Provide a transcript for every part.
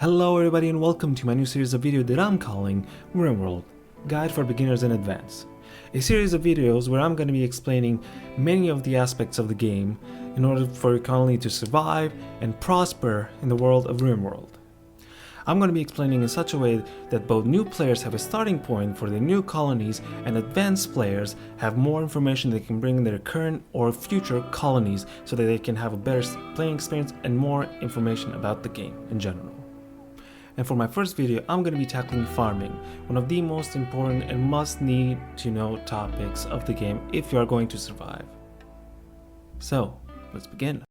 Hello everybody and welcome to my new series of videos that I'm calling RimWorld, Guide for Beginners and Advanced. A series of videos where I'm going to be explaining many of the aspects of the game in order for your colony to survive and prosper in the world of RimWorld. I'm going to be explaining in such a way that both new players have a starting point for their new colonies and advanced players have more information they can bring in their current or future colonies so that they can have a better playing experience and more information about the game in general. And for my first video, I'm going to be tackling farming, one of the most important and must need to know topics of the game if you are going to survive. So, let's begin.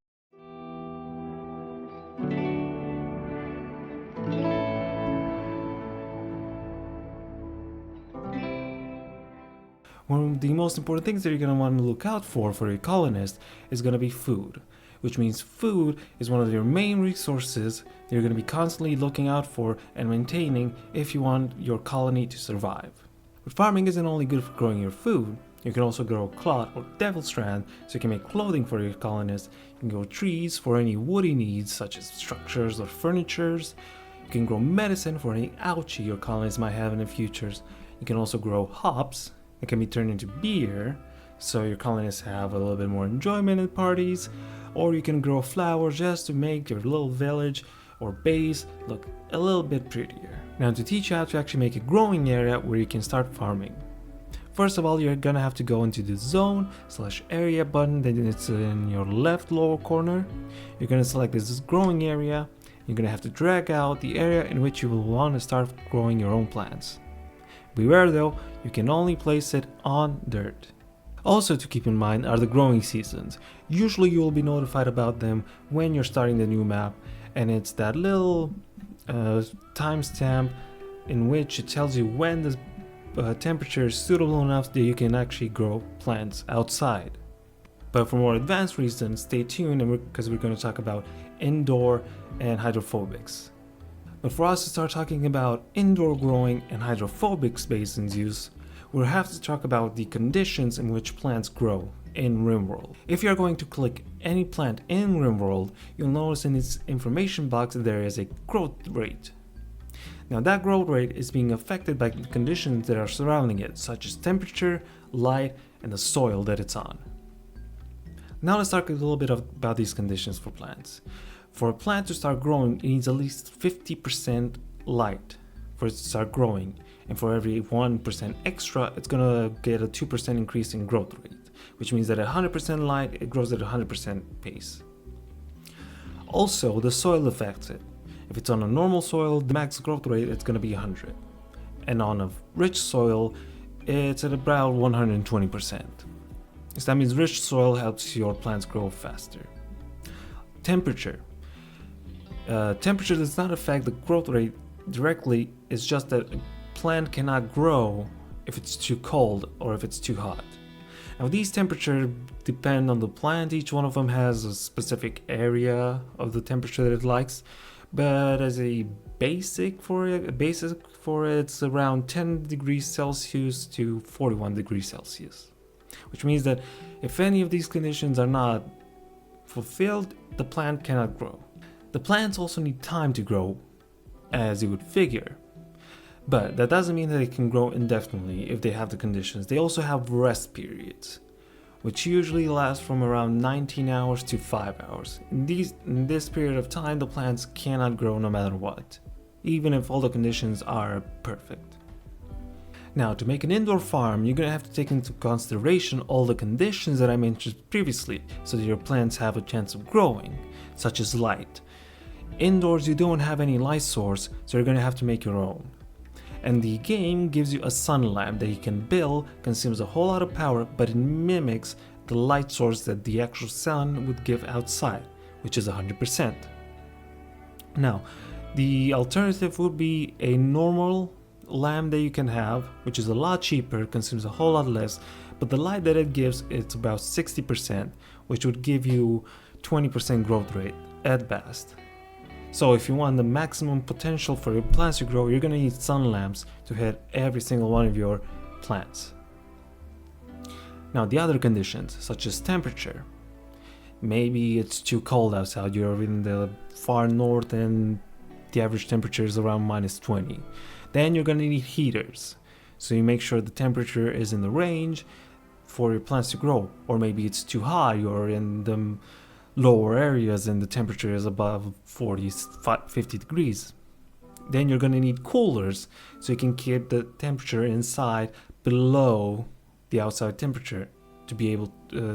One of the most important things that you're going to want to look out for your colonist is going to be food, which means food is one of your main resources that you're going to be constantly looking out for and maintaining if you want your colony to survive. But farming isn't only good for growing your food, you can also grow cloth or devil strand so you can make clothing for your colonists. You can grow trees for any woody needs such as structures or furnitures. You can grow medicine for any ouchie your colonists might have in the futures. You can also grow hops. It can be turned into beer, so your colonists have a little bit more enjoyment at parties, or you can grow flowers just to make your little village or base look a little bit prettier. Now to teach you how to actually make a growing area where you can start farming. First of all, you're gonna have to go into the zone/area button that is in your left lower corner. You're gonna select this growing area. You're gonna have to drag out the area in which you will want to start growing your own plants. Beware though, you can only place it on dirt. Also to keep in mind are the growing seasons. Usually you will be notified about them when you're starting the new map, and it's that little timestamp in which it tells you when the temperature is suitable enough that you can actually grow plants outside. But for more advanced reasons, stay tuned because we're going to talk about indoor and hydrophobics. But for us to start talking about indoor growing and hydrophobic basins use, we'll have to talk about the conditions in which plants grow in RimWorld. If you're going to click any plant in RimWorld, you'll notice in its information box that there is a growth rate. Now that growth rate is being affected by the conditions that are surrounding it, such as temperature, light, and the soil that it's on. Now let's talk a little bit about these conditions for plants. For a plant to start growing, it needs at least 50% light for it to start growing. And for every 1% extra, it's gonna get a 2% increase in growth rate, which means that at 100% light, it grows at 100% pace. Also, the soil affects it. If it's on a normal soil, the max growth rate is gonna be 100. And on a rich soil, it's at about 120%. So that means rich soil helps your plants grow faster. Temperature. Temperature does not affect the growth rate directly, it's just that a plant cannot grow if it's too cold or if it's too hot. Now these temperatures depend on the plant, each one of them has a specific area of the temperature that it likes, but as a basic for it, it's around 10 degrees Celsius to 41 degrees Celsius. Which means that if any of these conditions are not fulfilled, the plant cannot grow. The plants also need time to grow, as you would figure. But that doesn't mean that they can grow indefinitely if they have the conditions. They also have rest periods, which usually last from around 19 hours to 5 hours. In this period of time, the plants cannot grow no matter what, even if all the conditions are perfect. Now, to make an indoor farm, you're going to have to take into consideration all the conditions that I mentioned previously so that your plants have a chance of growing, such as light. Indoors, you don't have any light source, so you're going to have to make your own. And the game gives you a sun lamp that you can build, consumes a whole lot of power, but it mimics the light source that the actual sun would give outside, which is 100%. Now, the alternative would be a normal lamp that you can have, which is a lot cheaper, consumes a whole lot less, but the light that it gives, it's about 60%, which would give you 20% growth rate at best. So if you want the maximum potential for your plants to grow, you're going to need sun lamps to hit every single one of your plants. Now the other conditions, such as temperature. Maybe it's too cold outside, you're in the far north and the average temperature is around -20. Then you're going to need heaters. So you make sure the temperature is in the range for your plants to grow. Or maybe it's too high or in the lower areas and the temperature is above 40, 50 degrees. Then you're going to need coolers so you can keep the temperature inside below the outside temperature to be able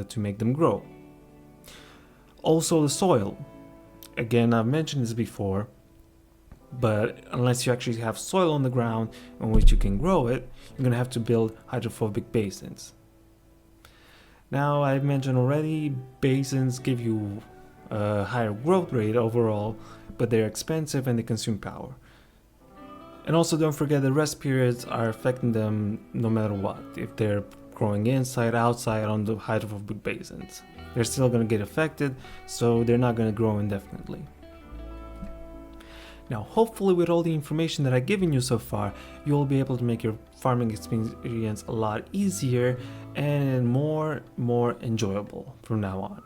to make them grow. Also the soil. Again, I've mentioned this before, but unless you actually have soil on the ground on which you can grow it, you're going to have to build hydrophobic basins. Now, I've mentioned already, basins give you a higher growth rate overall, but they're expensive and they consume power. And also don't forget the rest periods are affecting them no matter what. If they're growing inside, outside on the hydrophobic basins, they're still going to get affected, so they're not going to grow indefinitely. Now, hopefully with all the information that I've given you so far, you'll be able to make your farming experience a lot easier and more enjoyable from now on.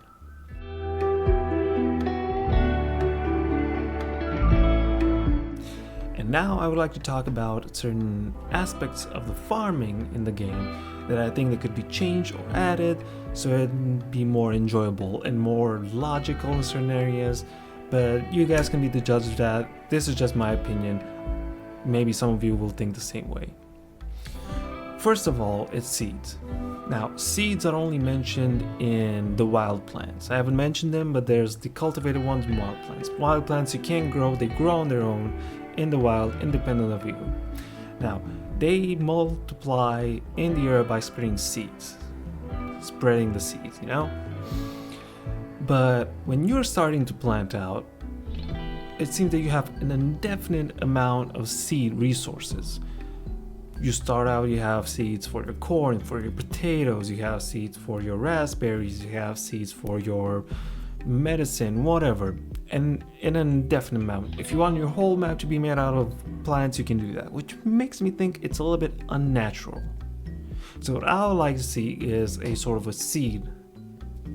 And now I would like to talk about certain aspects of the farming in the game that I think that could be changed or added so it'd be more enjoyable and more logical in certain areas. But you guys can be the judge of that. This is just my opinion. Maybe some of you will think the same way. First of all, it's seeds. Now, seeds are only mentioned in the wild plants. I haven't mentioned them, but there's the cultivated ones and wild plants. Wild plants you can grow, they grow on their own in the wild, independent of you. Now, they multiply in the air by spreading seeds. Spreading the seeds, you know? But when you're starting to plant out, it seems that you have an indefinite amount of seed resources. You start out, you have seeds for your corn, for your potatoes, you have seeds for your raspberries, you have seeds for your medicine, whatever, and in an indefinite amount. If you want your whole map to be made out of plants, you can do that, which makes me think it's a little bit unnatural. So what I would like to see is a sort of a seed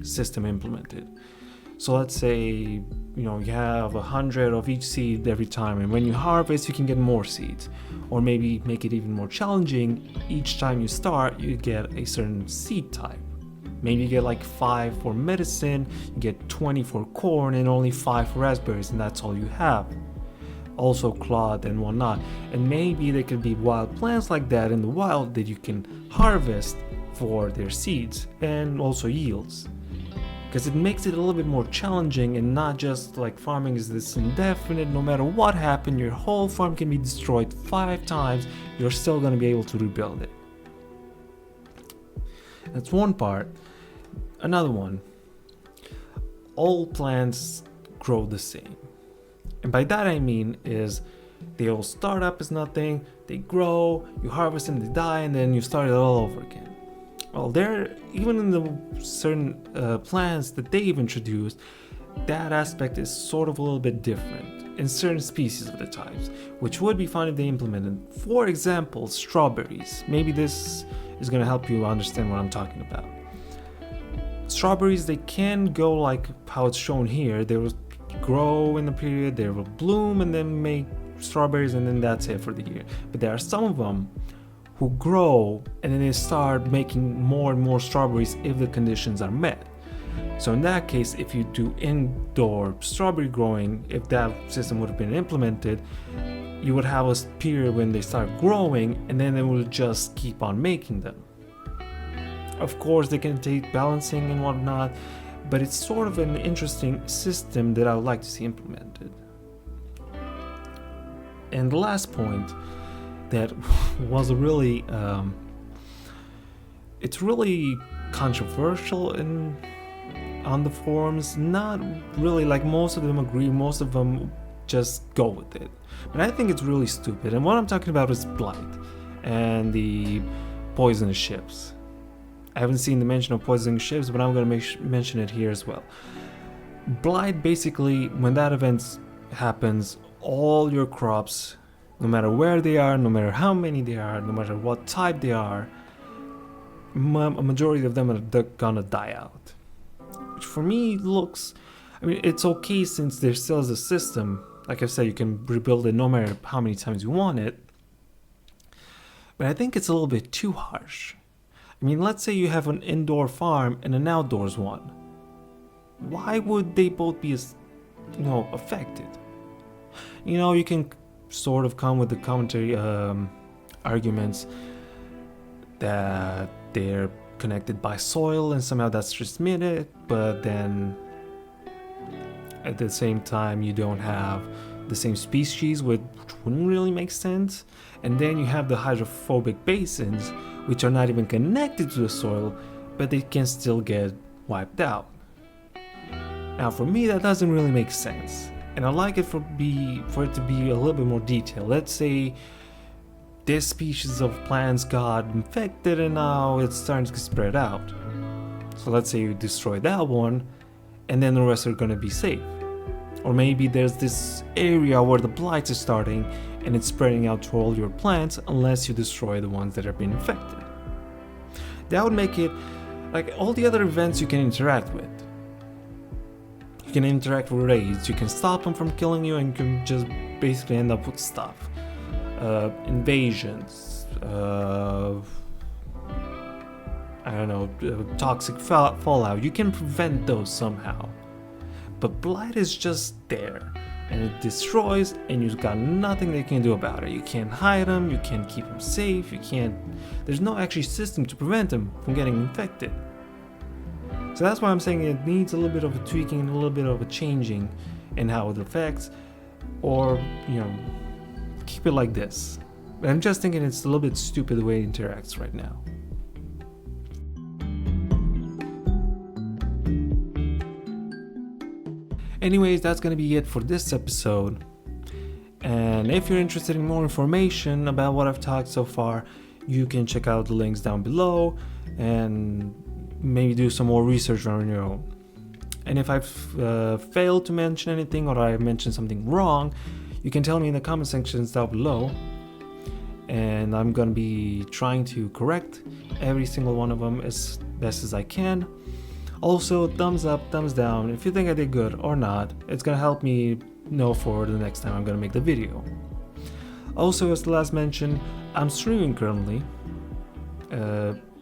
system implemented. So let's say you have 100 of each seed every time, and when you harvest you can get more seeds. Or maybe make it even more challenging, each time you start you get a certain seed type. Maybe you get like 5 for medicine, you get 20 for corn, and only 5 for raspberries, and that's all you have. Also clod and whatnot. And maybe there could be wild plants like that in the wild that you can harvest for their seeds and also yields. Because it makes it a little bit more challenging, and not just like farming is this indefinite, no matter what happened, your whole farm can be destroyed 5 times, you're still going to be able to rebuild it. That's one part. Another one, all plants grow the same. And by that I mean is they all start up as nothing, they grow, you harvest them, they die, and then you start it all over again. Well, even in the certain plants that they've introduced, that aspect is sort of a little bit different in certain species of the types, which would be fun if they implemented. For example, strawberries. Maybe this is going to help you understand what I'm talking about. Strawberries, they can go like how it's shown here. They will grow in the period, they will bloom and then make strawberries, and then that's it for the year. But there are some of them who grow and then they start making more and more strawberries if the conditions are met. So in that case, if you do indoor strawberry growing, if that system would have been implemented, you would have a period when they start growing and then they will just keep on making them. Of course, they can take balancing and whatnot, but it's sort of an interesting system that I would like to see implemented. And the last point that was really, it's really controversial on the forums. Not really, like most of them agree, most of them just go with it. But I think it's really stupid. And what I'm talking about is blight and the poisonous ships. I haven't seen the mention of poisonous ships, but I'm going to mention it here as well. Blight, basically, when that event happens, all your crops, no matter where they are, no matter how many they are, no matter what type they are, a majority of them are gonna die out. Which for me looks, it's okay since there still is a system, Like I said, you can rebuild it no matter how many times you want it. But I think it's a little bit too harsh. I mean, let's say you have an indoor farm and an outdoors one. Why would they both be, affected? You can sort of come with the commentary arguments that they're connected by soil and somehow that's transmitted, but then at the same time you don't have the same species, which wouldn't really make sense. And then you have the hydrophobic basins, which are not even connected to the soil, but they can still get wiped out. Now for me that doesn't really make sense, and I like it for it to be a little bit more detailed. Let's say this species of plants got infected and now it's starting to spread out. So let's say you destroy that one and then the rest are gonna be safe. Or maybe there's this area where the blight is starting and it's spreading out to all your plants unless you destroy the ones that have been infected. That would make it like all the other events you can interact with. You can interact with raids, you can stop them from killing you, and you can just basically end up with stuff. Invasions, toxic fallout. You can prevent those somehow. But blight is just there, and it destroys, and you've got nothing that you can do about it. You can't hide them, you can't keep them safe, there's no actually system to prevent them from getting infected. So that's why I'm saying it needs a little bit of a tweaking, a little bit of a changing in how it affects, or, keep it like this. But I'm just thinking it's a little bit stupid the way it interacts right now. Anyways, that's gonna be it for this episode. And if you're interested in more information about what I've talked so far, you can check out the links down below and maybe do some more research on your own. And if I've failed to mention anything or I've mentioned something wrong, you can tell me in the comment sections down below. And I'm gonna be trying to correct every single one of them as best as I can. Also, thumbs up, thumbs down if you think I did good or not. It's gonna help me know for the next time I'm gonna make the video. Also, as the last mention, I'm streaming currently.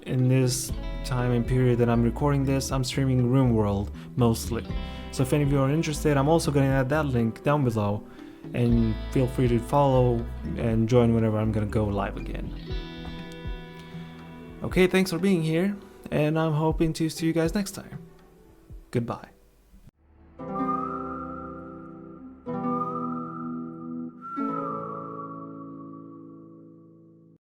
In this time and period that I'm recording this, I'm streaming RimWorld mostly. So if any of you are interested, I'm also gonna add that link down below, and feel free to follow and join whenever I'm gonna go live again. Okay, thanks for being here, and I'm hoping to see you guys next time. Goodbye.